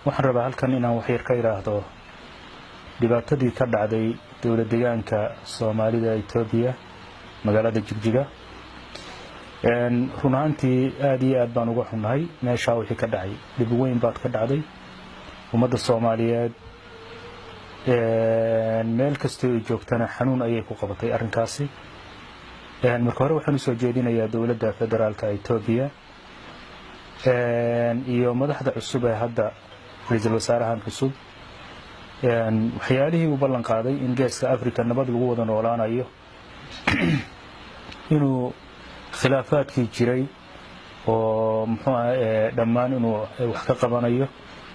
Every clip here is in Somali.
waxaan rabaa halkan inaan wax yar ka iraahdo dhibaatadii ka dhacday dowlad deegaanka Soomaalida Itoobiya magaalada Jigjiga run ahaantii aad iyo aad baan uga xunahay meesha wixii ka dhacay dib weyn baad ka dhacday ummadda Soomaaliyeed meel kasta oo joogtana xanuun ayay ku qabatay arrinkaasi marka hore waxaan soo jeedinayaa dowladda federaalka Itoobiya iyo madaxda cusub ee hadda ra'iisul wasaarahan cusub waxyaalihii uu ballan qaaday in geeska Afrika nabad lagu wada noolaanayo inuu khilaafaadkii jiray oo muxuu dhammaan inuu wax ka qabanayo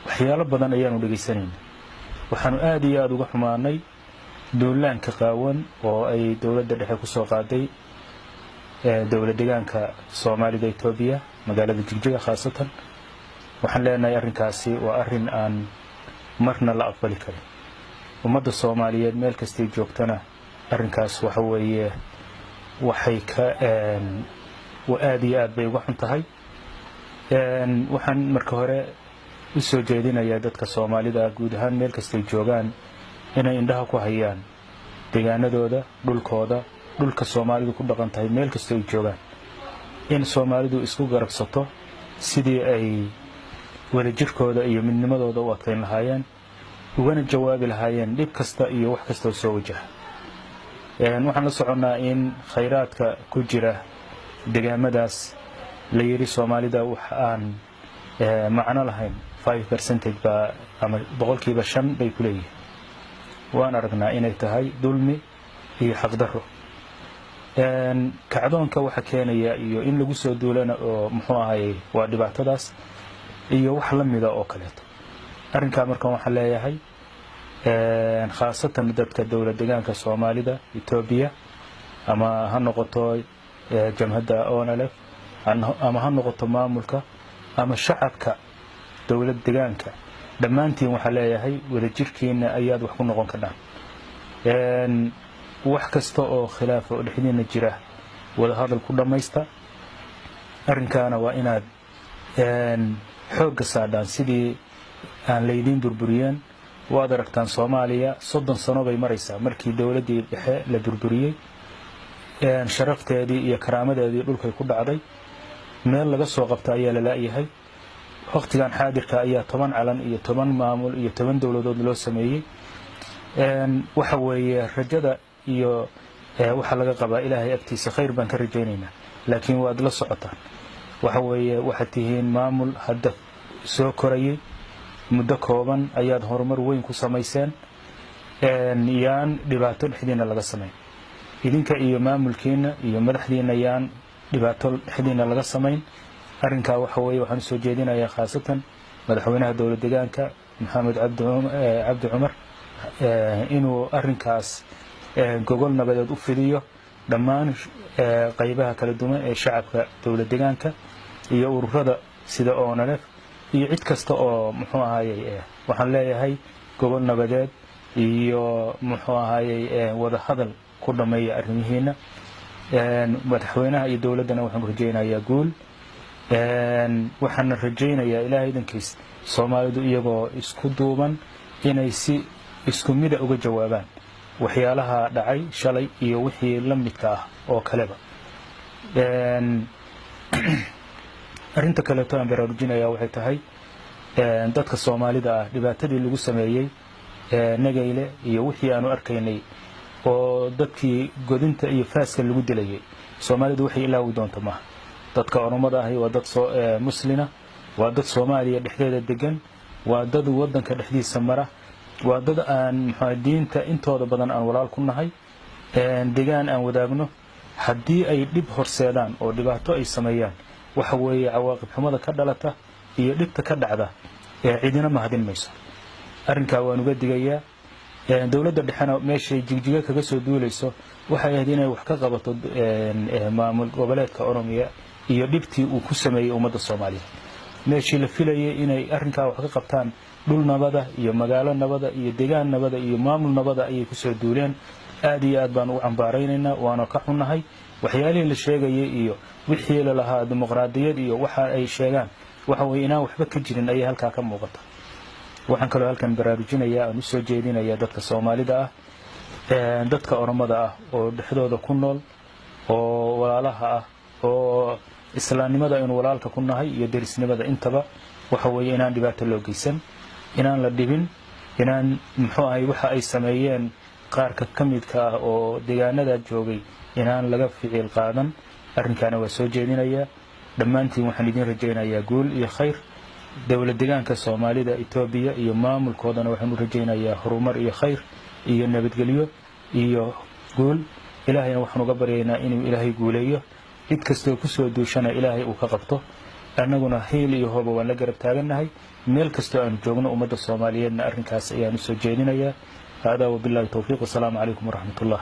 waxyaalo badan ayaanu dhageysanayna waxaanu aad iyo aad uga xumaanay duulaanka qaawan oo ay dowladda dhexe ku soo qaaday dowlad deegaanka Soomaalida Itoobiya magaalada Jigjiga khaasatan waxaan leenahay arrinkaasi waa arrin aan marna la aqbali karin ummadda Soomaaliyeed meel kasta ay joogtana arrinkaas waxa weeye waxay ka aad iyo aad bay uga xun tahay waxaan marka hore u soo jeedinayaa dadka Soomaalida guud ahaan meel kasta ay joogaan inay indhaha ku hayaan deegaanadooda dhulkooda dhulka Soomaalidu ku dhaqan tahay meel kasta ay joogaan in Soomaalidu isku garabsato sidii ay wada jirkooda iyo midnimadooda u adkeyn lahaayeen ugana jawaabi lahaayeen dhib kasta iyo wax kasta oo soo wajaha waxaan la soconaa in khayraadka ku jira deegaamadaas la yiri Soomaalida wax aan macno lahayn 5% ba ama boqolkiiba 5 bay ku leeyihiin waan aragnaa inay tahay dulmi iyo xaqdarro kacdoonka waxa keenaya iyo in lagu soo duulana oo muxuu ahaayay waa dhibaatadaas iyo wax la mid ah oo kaleeto arrinka markan waxa leeyahay khaasatan dadka dowlad deegaanka Soomaalida Itoobiya ama ha noqoto jamhadda ONLF ama ha noqoto maamulka ama shacabka dowlad deegaanka dhammaantiin waxa leeyahay wada jirkiina ayaad wax ku noqon karaan wax kasta oo khilaaf oo dhexdiina jira wada hadal ku dhamaysta arrinkaana waa inaad xoog saadaan sidii aan leedin burburiyeen waad aragtaan Soomaaliya 30 sano bay maraysaa markii dowladii dhexe la burburiyay sharafteedii iyo karaamadeedii dhulkay ku dhacday meel laga soo qabta ayaa la laayahay waqtigan xaadirka ayaa 10 calan iyo 10 maamul iyo 10 dowladood loo sameeyay waxa weeye rajada iyo waxa laga qabaa Ilaahay agtiisa khayr baan ka rajaynaynaa laakiin waad la socotaan waxa weeye waxa tihiin maamul hadda soo korayay muddo kooban ayaad horumar weyn ku samayseen yaan dhibaato dhexdiina laga sameeyay idinka iyo maamulkiina iyo madaxdiina yaan dhibaato dhexdiina laga sameeyay arrinka waxa weeye waxaan soo jeedinayaa khaasatan madaxweynaha dowlad deegaanka Maxamed Cabdi Cumar inuu arrinkaas gogol nabadeed u fidiyo dhammaan qaybaha kala duwan ee shacabka dowlad deegaanka iyo ururada sida ONLF iyo cid kasta oo muxuu ahaayay waxaan leeyahay gogol nabadeed iyo muxuu ahaayay wada hadal ku dhameeya arrimihiina madaxweynaha iyo dowladana waxaan rajaynayaa guul waxaan rajaynayaa Ilaahay idinkiis Soomaalidu iyagoo isku duuban inay si isku mid ah uga jawaabaan waxyaalaha dhacay shalay iyo wixii la midka ah oo kaleba arrinta kale oo aan baraarujinayaa waxay tahay dadka Soomaalida ah dhibaatadii lagu sameeyay nagayle iyo wixii aanu arkaynay oo dadkii godinta iyo faaska lagu dilayay Soomaalidu waxay ilaawi doonto ma dadka oromada ah waa dad muslina waa dad Soomaaliya dhexdeeda degan waa dad wadanka dhexdiisa mara waa dad aan diinta intooda badan aan walaal ku nahay deegaan aan wadaagno haddii ay dhib horseedaan oo dhibaato ay sameeyaan waxa weeye cawaaqib xumada ka dhalata iyo dhibta ka dhacda cidina ma hadin mayso arrinka waan uga digayaa dowladda dhexena meeshay Jigjiga kaga soo duulayso waxay ahayd inay wax ka qabato maamul goboleedka Oromiya iyo dhibtii uu ku sameeyay ummadda Soomaaliyeed meeshii la filayay inay arrinka wax ka qabtaan dhul nabada iyo magaalo nabada iyo deegaan nabada iyo maamul nabada ayay ku soo duuleen aad iyo aad baan u cambaaraynayna waana ka xunahay waxyaalihii la sheegayay iyo wixii la lahaa dimuqraadiyad iyo waxa ay sheegaan waxa way inaan waxba ka jirin ay halka ka muuqata waxaan kaloo halkan baraarujinayaa aan u soo jeedinayaa dadka Soomaalida ah dadka Oromada ah oo dhexdooda ku nool oo walaalaha ah oo islaamnimada in walaalka ku nahay iyo derisnimada intaba waxa weeye inaan dhibaato loo geysan inaan la dhibin inaan muxuu ahay waxa ay sameeyeen qaarka kamidka ah oo deegaanada joogay inaan laga ficil qaadan arrinkaana waa soo jeedinayaa dhammaantiin waxaan idin rajaynayaa guul iyo khayr dawlad deegaanka Soomaalida Itoobiya iyo maamulkoodana waxaan u rajaynayaa horumar iyo khayr iyo nabadgelyo iyo guul ilaahayna waxaan uga baryaynaa inuu ilaahay guuleeyo cid kastoo ku soo duushana ilaahay uu ka qabto annaguna heel iyo hooba waan la garab taaganahay meel kastoo aan joogno ummadda Soomaaliyeedna arrinkaas ayaan u soo jeedinayaa hada wabillahi tawfiiq wasalaamu calaykum waraxmatullaah